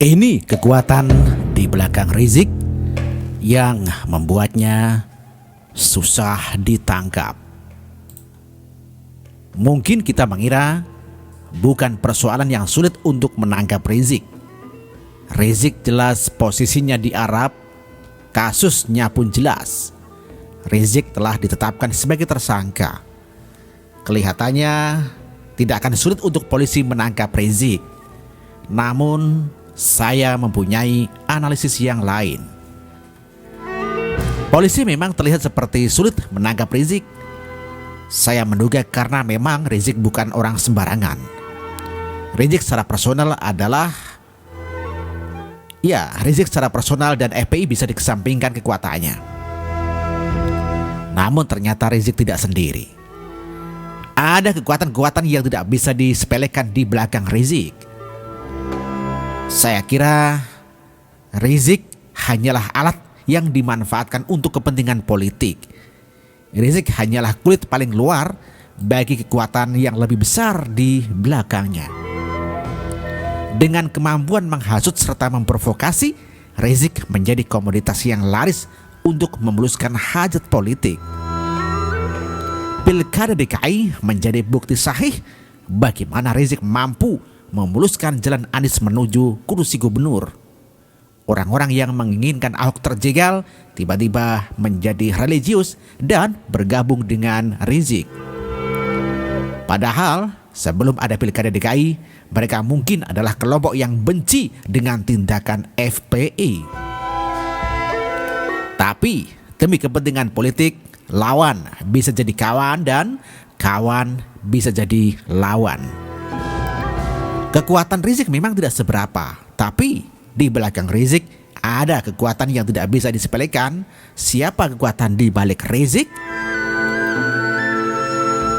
Ini kekuatan di belakang Rizik yang membuatnya susah ditangkap. Mungkin kita mengira bukan persoalan yang sulit untuk menangkap Rizik. Rizik jelas posisinya di Arab, kasusnya pun jelas. Rizik telah ditetapkan sebagai tersangka. Kelihatannya tidak akan sulit untuk polisi menangkap Rizik. Namun saya mempunyai analisis yang lain. Polisi memang terlihat seperti sulit menangkap Rizik. Saya menduga karena memang Rizik bukan orang sembarangan. Rizik secara personal Rizik secara personal dan FPI bisa dikesampingkan kekuatannya. Namun ternyata Rizik tidak sendiri. Ada kekuatan-kekuatan yang tidak bisa disepelekan di belakang Rizik. Saya kira Rizik hanyalah alat yang dimanfaatkan untuk kepentingan politik. Rizik hanyalah kulit paling luar bagi kekuatan yang lebih besar di belakangnya. Dengan kemampuan menghasut serta memprovokasi, Rizik menjadi komoditas yang laris untuk memuluskan hajat politik. Pilkada DKI menjadi bukti sahih bagaimana Rizik mampu memuluskan jalan Anies menuju kursi gubernur. Orang-orang yang menginginkan Ahok terjegal tiba-tiba menjadi religius dan bergabung dengan Rizik. Padahal sebelum ada Pilkada DKI, mereka mungkin adalah kelompok yang benci dengan tindakan FPI. Tapi demi kepentingan politik, lawan bisa jadi kawan dan kawan bisa jadi lawan. Kekuatan Rizik memang tidak seberapa, tapi di belakang Rizik ada kekuatan yang tidak bisa disepelekan. Siapa kekuatan di balik Rizik?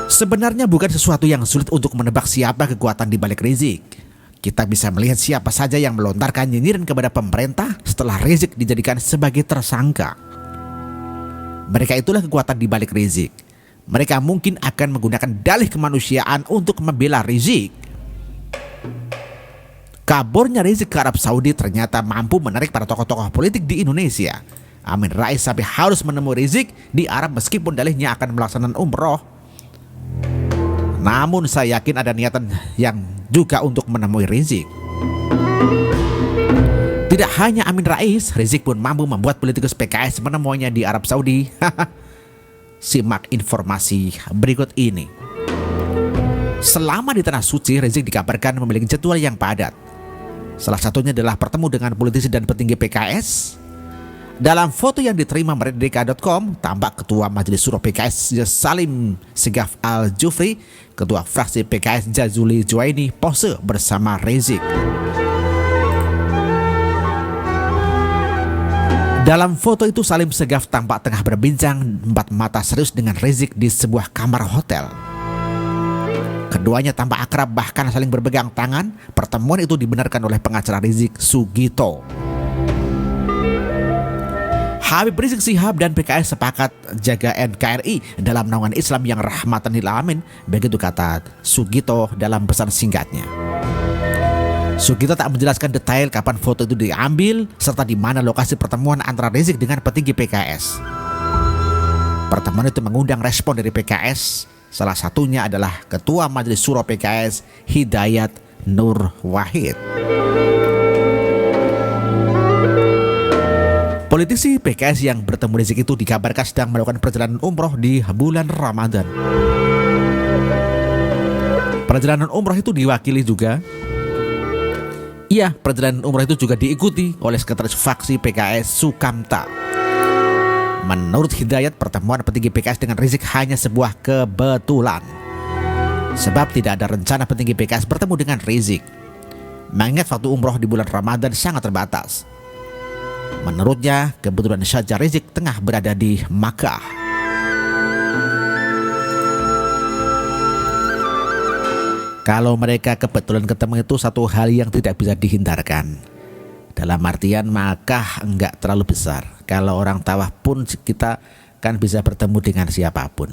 Sebenarnya bukan sesuatu yang sulit untuk menebak siapa kekuatan di balik Rizik. Kita bisa melihat siapa saja yang melontarkan nyinyiran kepada pemerintah setelah Rizik dijadikan sebagai tersangka. Mereka itulah kekuatan di balik Rizik. Mereka mungkin akan menggunakan dalih kemanusiaan untuk membela Rizik. Kaburnya Rizik ke Arab Saudi ternyata mampu menarik para tokoh-tokoh politik di Indonesia. Amin Rais sampai harus menemui Rizik di Arab meskipun dalihnya akan melaksanakan umroh. Namun saya yakin ada niatan yang juga untuk menemui Rizik. Tidak hanya Amin Rais, Rizik pun mampu membuat politikus PKS menemuinya di Arab Saudi. Simak informasi berikut ini. Selama di Tanah Suci, Rizik dikabarkan memiliki jadwal yang padat. Salah satunya adalah bertemu dengan politisi dan petinggi PKS. Dalam foto yang diterima merdeka.com, tampak Ketua Majelis Syuro PKS Salim Segaf Al-Jufri, Ketua Fraksi PKS Jazuli Juwaini pose bersama Rizik. Dalam foto itu Salim Segaf tampak tengah berbincang empat mata serius dengan Rizik di sebuah kamar hotel. Keduanya tampak akrab bahkan saling berpegang tangan. Pertemuan itu dibenarkan oleh pengacara Rizik Sugito. Habib Rizik Syihab dan PKS sepakat jaga NKRI dalam naungan Islam yang rahmatan lil alamin, begitu kata Sugito dalam pesan singkatnya. Sugito tak menjelaskan detail kapan foto itu diambil serta di mana lokasi pertemuan antara Rizik dengan petinggi PKS. Pertemuan itu mengundang respon dari PKS. Salah satunya adalah Ketua Majelis Syuro PKS Hidayat Nur Wahid. Politisi PKS yang bertemu Rizik itu dikabarkan sedang melakukan perjalanan umroh di bulan Ramadan. Perjalanan umroh itu diwakili juga. Perjalanan umroh itu juga diikuti oleh Sekretaris Fraksi PKS Sukamta. Menurut Hidayat, pertemuan petinggi PKS dengan Rizik hanya sebuah kebetulan. Sebab tidak ada rencana petinggi PKS bertemu dengan Rizik. Mengingat waktu umroh di bulan Ramadan sangat terbatas. Menurutnya, kebetulan saja Rizik tengah berada di Makkah. Kalau mereka kebetulan ketemu itu satu hal yang tidak bisa dihindarkan. Dalam artian Makkah enggak terlalu besar. Kalau orang tawaf pun kita kan bisa bertemu dengan siapapun.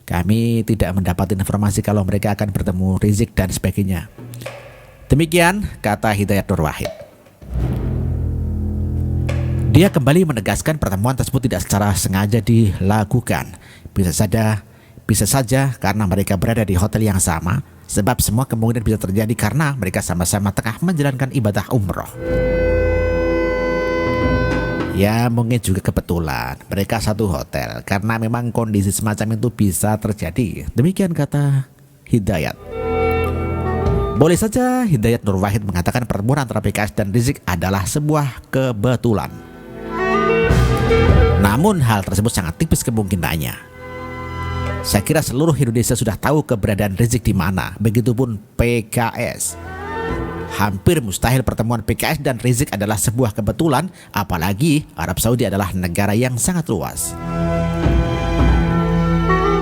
Kami tidak mendapat informasi kalau mereka akan bertemu Rizik dan sebagainya. Demikian kata Hidayat Nur Wahid. Dia kembali menegaskan pertemuan tersebut tidak secara sengaja dilakukan. Bisa saja karena mereka berada di hotel yang sama, sebab semua kemungkinan bisa terjadi karena mereka sama-sama tengah menjalankan ibadah umroh. Ya mungkin juga kebetulan mereka satu hotel, karena memang kondisi semacam itu bisa terjadi. Demikian kata Hidayat. Boleh saja Hidayat Nur Wahid mengatakan pertemuan antara PKS dan Rizik adalah sebuah kebetulan. Namun hal tersebut sangat tipis kemungkinannya. Saya kira seluruh Indonesia sudah tahu keberadaan Rizik di mana, begitupun PKS. Hampir mustahil pertemuan PKS dan Rizik adalah sebuah kebetulan, apalagi Arab Saudi adalah negara yang sangat luas.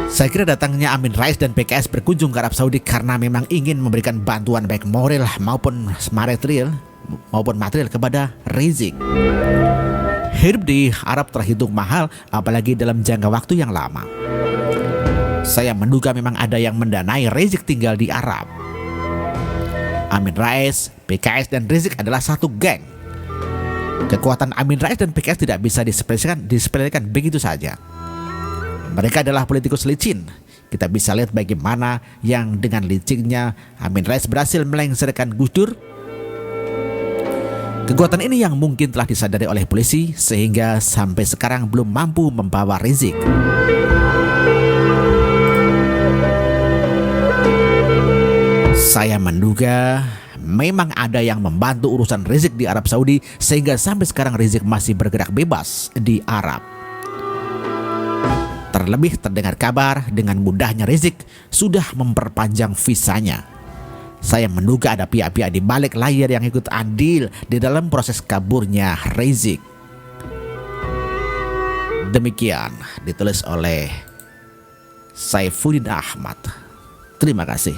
Saya kira datangnya Amin Rais dan PKS berkunjung ke Arab Saudi karena memang ingin memberikan bantuan baik moral maupun material kepada Rizik. Hidup di Arab terhitung mahal, apalagi dalam jangka waktu yang lama. Saya menduga memang ada yang mendanai Rizik tinggal di Arab. Amin Rais, PKS dan Rizik adalah satu geng. Kekuatan Amin Rais dan PKS tidak bisa disepelekan begitu saja. Mereka adalah politikus licin. Kita bisa lihat bagaimana yang dengan licinnya Amin Rais berhasil melengsarkan Gus Dur. Kekuatan ini yang mungkin telah disadari oleh polisi sehingga sampai sekarang belum mampu membawa Rizik. Saya menduga memang ada yang membantu urusan Rizik di Arab Saudi sehingga sampai sekarang Rizik masih bergerak bebas di Arab. Terlebih terdengar kabar dengan mudahnya Rizik sudah memperpanjang visanya. Saya menduga ada pihak-pihak di balik layar yang ikut andil di dalam proses kaburnya Rizik. Demikian ditulis oleh Saifuddin Ahmad. Terima kasih.